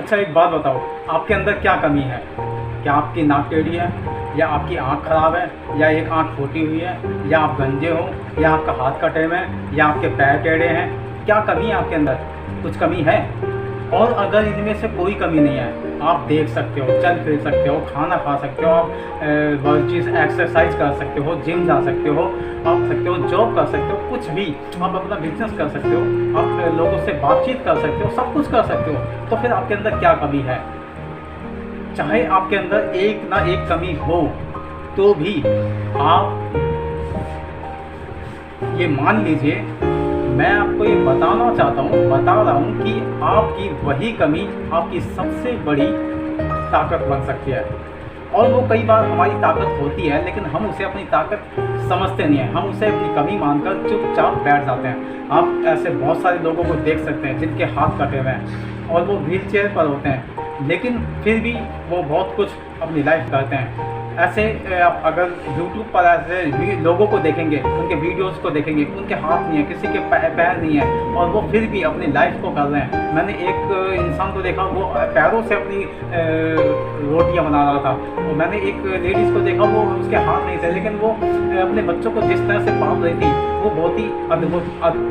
अच्छा एक बात बताओ, आपके अंदर क्या कमी है? क्या आपकी नाक टेढ़ी है, या आपकी आँख ख़राब है, या एक आँख फूटी हुई है, या आप गंजे हो, या आपका हाथ कटे हुए हैं, या आपके पैर टेढ़े हैं? क्या कमी है आपके अंदर? कुछ कमी है? और अगर इनमें से कोई कमी नहीं है, आप देख सकते हो, चल फिर सकते हो, खाना खा सकते हो, आप वर्जिश एक्सरसाइज कर सकते हो, जिम जा सकते हो, आप सकते हो, जॉब कर सकते हो, कुछ भी, आप अपना बिजनेस कर सकते हो, आप लोगों से बातचीत कर सकते हो, सब कुछ कर सकते हो। तो फिर आपके अंदर क्या कमी है? चाहे आपके अंदर एक ना एक कमी हो, तो भी आप ये मान लीजिए, मैं आपको ये बता रहा हूँ कि आपकी वही कमी आपकी सबसे बड़ी ताकत बन सकती है। और वो कई बार हमारी ताकत होती है, लेकिन हम उसे अपनी ताकत समझते नहीं हैं, हम उसे अपनी कमी मानकर चुपचाप बैठ जाते हैं। आप ऐसे बहुत सारे लोगों को देख सकते हैं जिनके हाथ कटे हुए हैं और वो व्हील चेयर पर होते हैं, लेकिन फिर भी वो बहुत कुछ अपनी लाइफ करते हैं। ऐसे आप अगर यूट्यूब पर ऐसे लोगों को देखेंगे, उनके वीडियोस को देखेंगे, उनके हाथ नहीं है, किसी के पैर नहीं है, और वो फिर भी अपनी लाइफ को कर रहे हैं। मैंने एक इंसान को देखा, वो पैरों से अपनी रोटियां बना रहा था। और मैंने एक लेडीज़ को देखा, वो उसके हाथ नहीं थे, लेकिन वो अपने बच्चों को जिस तरह से पाल रही थी, वो बहुत ही अद्भुत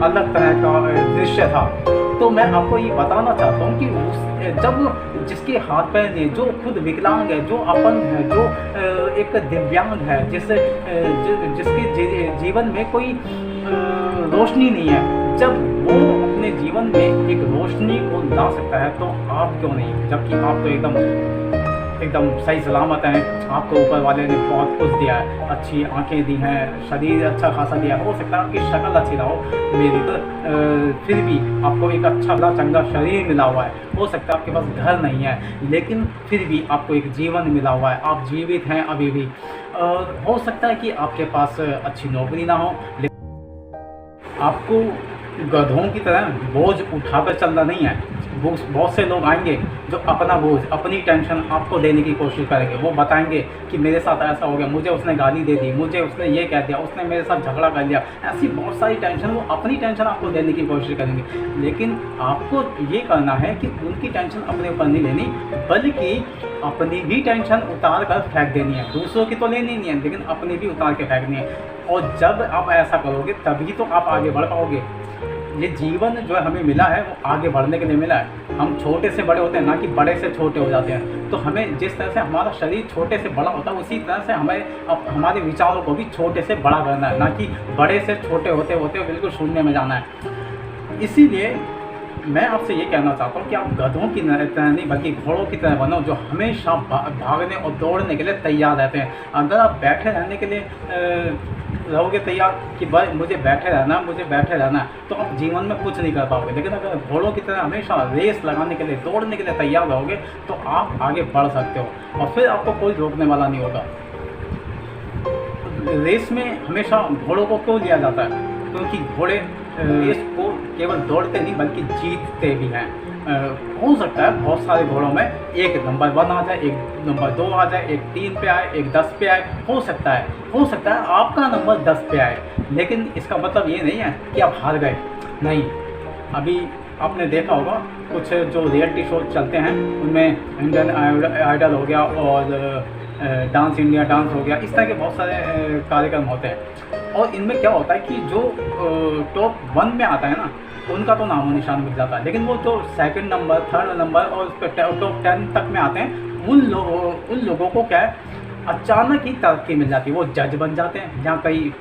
अलग तरह का दृश्य था। तो मैं आपको ये बताना चाहता हूँ कि जब जिसके हाथ पैर नहीं, जो खुद विकलांग है, जो अपंग है, जो एक दिव्यांग है, जिसके जीवन में कोई रोशनी नहीं है, जब वो अपने जीवन में एक रोशनी को ला सकता है, तो आप क्यों नहीं? जबकि आप तो एकदम सही सलामत हैं, आपको ऊपर वाले ने बहुत कुछ दिया है, अच्छी आंखें दी हैं, शरीर अच्छा खासा दिया है। हो सकता है आपकी शक्ल अच्छी ना हो मेरी, तो फिर भी आपको एक अच्छा चंगा शरीर मिला हुआ है। हो सकता है आपके पास घर नहीं है, लेकिन फिर भी आपको एक जीवन मिला हुआ है, आप जीवित हैं अभी भी। हो सकता है कि आपके पास अच्छी नौकरी ना हो, लेकिन आपको गधों की तरह बोझ उठाकर चलना नहीं है। बहुत से लोग आएंगे जो अपना बोझ, अपनी टेंशन आपको देने की कोशिश करेंगे। वो बताएंगे कि मेरे साथ ऐसा हो गया, मुझे उसने गाली दे दी, मुझे उसने ये कह दिया, उसने मेरे साथ झगड़ा कर लिया। ऐसी बहुत सारी टेंशन, वो अपनी टेंशन आपको देने की कोशिश करेंगे। लेकिन आपको ये करना है कि उनकी टेंशन अपने ऊपर नहीं लेनी, बल्कि अपनी भी टेंशन उतार कर फेंक देनी है। दूसरों की तो लेनी नहीं है, लेकिन अपनी भी उतार के फेंकनी है। और जब आप ऐसा करोगे, तभी तो आप आगे बढ़ पाओगे। ये जीवन जो हमें मिला है, वो आगे बढ़ने के लिए मिला है। हम छोटे से बड़े होते हैं, ना कि बड़े से छोटे हो जाते हैं। तो हमें जिस तरह से हमारा शरीर छोटे से बड़ा होता है, उसी तरह से हमें हमारे विचारों को भी छोटे से बड़ा करना है, ना कि बड़े से छोटे होते होते बिल्कुल शून्य में जाना है। इसीलिए मैं आपसे ये कहना चाहता हूँ कि आप गधों की तरह नहीं, बल्कि घोड़ों की तरह बनो, जो हमेशा भागने और दौड़ने के लिए तैयार रहते हैं। अगर आप बैठे रहने के लिए रहोगे तैयार कि भाई मुझे बैठे रहना है, तो आप जीवन में कुछ नहीं कर पाओगे। लेकिन अगर घोड़ों की तरह हमेशा रेस लगाने के लिए, दौड़ने के लिए तैयार रहोगे, तो आप आगे बढ़ सकते हो, और फिर आपको कोई रोकने वाला नहीं होगा। रेस में हमेशा घोड़ों को क्यों लिया जाता है? क्योंकि घोड़े रेस को केवल दौड़ते नहीं, बल्कि जीतते भी हैं। हो सकता है बहुत सारे घोड़ों में एक नंबर 1 आ जाए, एक नंबर 2 आ जाए, एक 3 पे आए, एक 10 पे आए। हो सकता है आपका नंबर 10 पे आए, लेकिन इसका मतलब ये नहीं है कि आप हार गए। नहीं, अभी आपने देखा होगा कुछ जो रियलिटी शो चलते हैं, उनमें इंडियन आइडल हो गया और डांस इंडिया डांस हो गया, इस तरह के बहुत सारे कार्यक्रम होते हैं। और इनमें क्या होता है कि जो टॉप 1 में आता है ना, उनका तो नामो निशान मिल जाता है। लेकिन वो जो 2nd नंबर, 3rd नंबर और टॉप 10 तक में आते हैं, उन लोगों को क्या है, अचानक ही तरक्की मिल जाती है। वो जज बन जाते हैं, या कहीं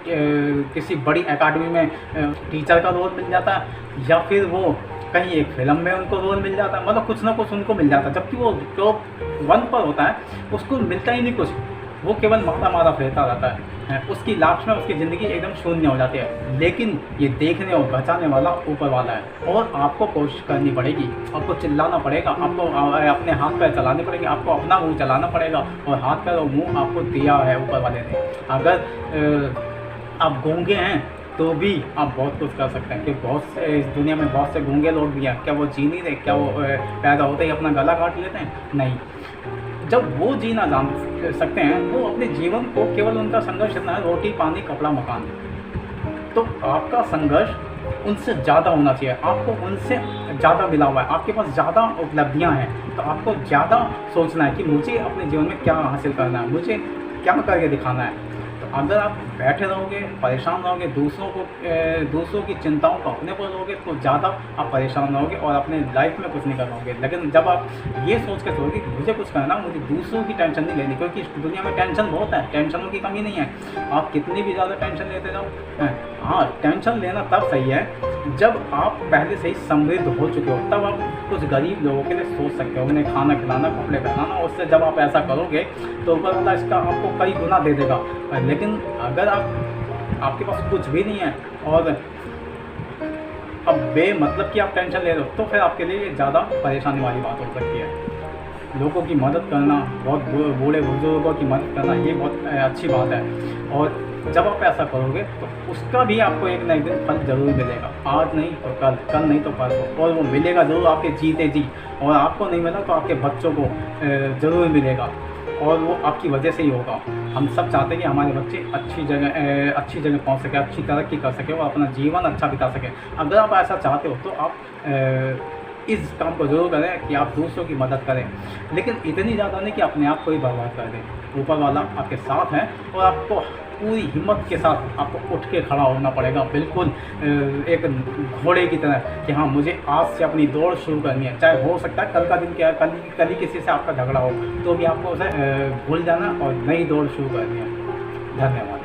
किसी बड़ी एकेडमी में टीचर का रोल मिल जाता है, या फिर वो कहीं एक फिल्म में उनको रोल मिल जाता है। मतलब कुछ ना कुछ उनको मिल जाता है। जबकि वो टॉप 1 पर होता है, उसको मिलता ही नहीं कुछ, वो केवल मारा फिरता रहता है। उसकी लास्ट में उसकी ज़िंदगी एकदम शून्य हो जाती है। लेकिन ये देखने और बचाने वाला ऊपर वाला है, और आपको कोशिश करनी पड़ेगी, आपको चिल्लाना पड़ेगा, आपको अपने हाथ पैर चलाने पड़ेंगे, आपको अपना मुंह चलाना पड़ेगा। और हाथ पैर और मुंह आपको दिया है ऊपर वाले ने। अगर आप गूंगे हैं तो भी आप बहुत कुछ कर सकते हैं, कि इस दुनिया में बहुत से गूंगे लोग भी हैं। क्या वो जी नहीं रहे? क्या वो पैदा होते ही अपना गला काट लेते हैं? नहीं। जब वो जीना जान सकते हैं, वो अपने जीवन को केवल उनका संघर्ष इतना है, रोटी पानी कपड़ा मकान। तो आपका संघर्ष उनसे ज़्यादा होना चाहिए। आपको उनसे ज़्यादा मिला हुआ है, आपके पास ज़्यादा उपलब्धियाँ हैं, तो आपको ज़्यादा सोचना है कि मुझे अपने जीवन में क्या हासिल करना है, मुझे क्या करके दिखाना है। तो अगर आप बैठे रहोगे, परेशान रहोगे, दूसरों की चिंताओं को अपने पर लोगे, तो ज़्यादा आप परेशान रहोगे और अपने लाइफ में कुछ नहीं कर पाओगे। लेकिन जब आप ये सोच के सोचोगे कि मुझे कुछ करना, मुझे दूसरों की टेंशन नहीं लेनी, क्योंकि इस दुनिया में टेंशन बहुत है, टेंशनों की कमी नहीं है। आप कितनी भी ज़्यादा टेंशन लेते जाओ, हाँ, टेंशन लेना तब सही है जब आप पहले से ही समृद्ध हो चुके हो, तब आप कुछ गरीब लोगों के लिए सोच सकते हो, उन्हें खाना खिलाना, कपड़े पहनाना। उससे जब आप ऐसा करोगे तो ऊपर वाला इसका आपको कई गुना दे देगा। लेकिन अगर आपके पास कुछ भी नहीं है और अब बेमतलब की आप टेंशन ले रहे हो, तो फिर आपके लिए ज़्यादा परेशानी वाली बात हो सकती है। लोगों की मदद करना, बहुत बूढ़े बुजुर्गों की मदद करना, ये बहुत अच्छी बात है। और जब आप ऐसा करोगे तो उसका भी आपको एक ना एक दिन फल ज़रूर मिलेगा, आज नहीं तो कल, कल नहीं तो परसों, और वो मिलेगा ज़रूर आपके जीते जी। और आपको नहीं मिला तो आपके बच्चों को ज़रूर मिलेगा, और वो आपकी वजह से ही होगा। हम सब चाहते हैं कि हमारे बच्चे अच्छी जगह पहुंच सके, अच्छी तरक्की कर सके, और अपना जीवन अच्छा बिता सके। अगर आप ऐसा चाहते हो तो आप इस काम को ज़रूर करें कि आप दूसरों की मदद करें, लेकिन इतनी ज़्यादा नहीं कि अपने आप को ही बर्बाद कर दें। ऊपर वाला आपके साथ है और आपको पूरी हिम्मत के साथ आपको उठ के खड़ा होना पड़ेगा, बिल्कुल एक घोड़े की तरह कि हाँ, मुझे आज से अपनी दौड़ शुरू करनी है। चाहे हो सकता है कल का दिन क्या है, कल ही किसी से आपका झगड़ा हो, तो भी आपको उसे भूल जाना और नई दौड़ शुरू करनी है। धन्यवाद।